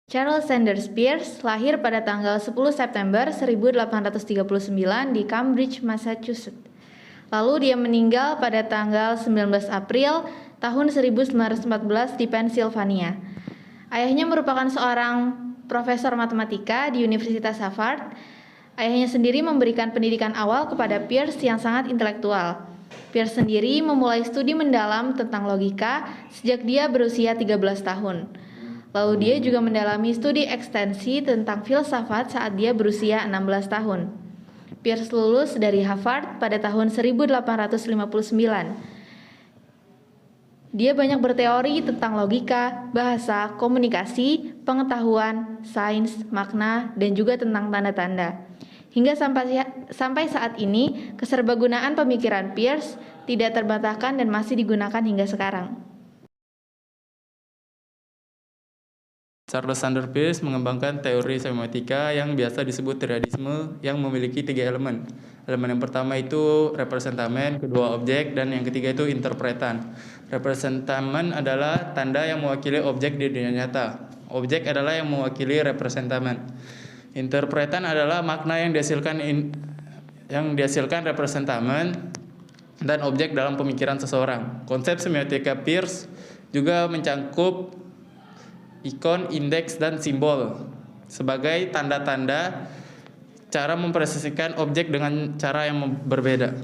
Charles Sanders Peirce lahir pada tanggal 10 September 1839 di Cambridge, Massachusetts. Lalu dia meninggal pada tanggal 19 April tahun 1914 di Pennsylvania. Ayahnya merupakan seorang profesor matematika di Universitas Harvard. Ayahnya sendiri memberikan pendidikan awal kepada Peirce yang sangat intelektual. Peirce sendiri memulai studi mendalam tentang logika sejak dia berusia 13 tahun. Lalu dia juga mendalami studi ekstensi tentang filsafat saat dia berusia 16 tahun. Peirce lulus dari Harvard pada tahun 1859. Dia banyak berteori tentang logika, bahasa, komunikasi, pengetahuan, sains, makna, dan juga tentang tanda-tanda. Hingga sampai saat ini, keserbagunaan pemikiran Peirce tidak terbantahkan dan masih digunakan hingga sekarang. Charles Sanders Peirce mengembangkan teori semiotika yang biasa disebut triadisme yang memiliki 3 elemen. Elemen yang pertama itu representamen, kedua objek, dan yang ketiga itu interpretan. Representamen adalah tanda yang mewakili objek di dunia nyata. Objek adalah yang mewakili representamen. Interpretan adalah makna yang dihasilkan representamen dan objek dalam pemikiran seseorang. Konsep semiotika Peirce juga mencangkup ikon, indeks, dan simbol sebagai tanda-tanda cara mempresentasikan objek dengan cara yang berbeda.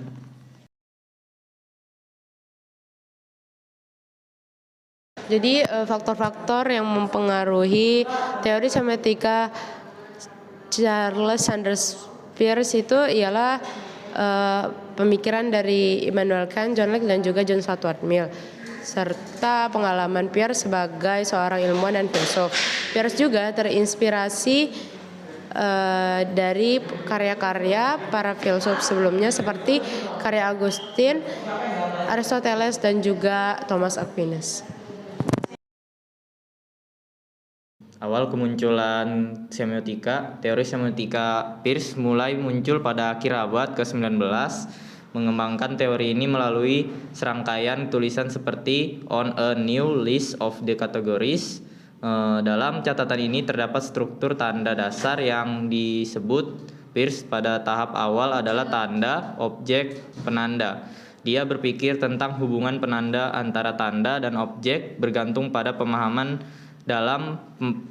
Jadi faktor-faktor yang mempengaruhi teori semiotika Charles Sanders Peirce itu ialah pemikiran dari Immanuel Kant, John Locke, dan juga John Stuart Mill, serta pengalaman Peirce sebagai seorang ilmuwan dan filsuf. Peirce juga terinspirasi dari karya-karya para filsuf sebelumnya seperti karya Augustine, Aristoteles, dan juga Thomas Aquinas. Awal kemunculan semiotika, teori semiotika Peirce mulai muncul pada akhir abad ke-19. Mengembangkan teori ini melalui serangkaian tulisan seperti On a New List of the Categories. Dalam catatan ini terdapat struktur tanda dasar yang disebut Peirce pada tahap awal adalah tanda, objek, penanda. Dia berpikir tentang hubungan penanda antara tanda dan objek bergantung pada pemahaman dalam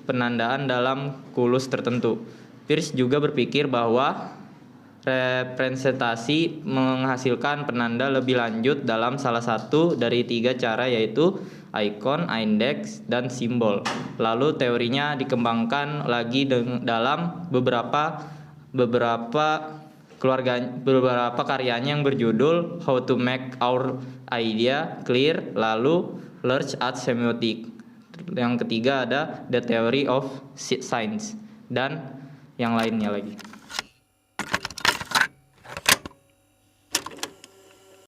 penandaan dalam kulus tertentu. Peirce juga berpikir bahwa representasi menghasilkan penanda lebih lanjut dalam salah satu dari 3 cara, yaitu ikon, indeks, dan simbol. Lalu teorinya dikembangkan lagi dalam beberapa karyanya yang berjudul How to Make Our Idea Clear, lalu Large at Semiotics. Yang ketiga ada The Theory of Science, dan yang lainnya lagi.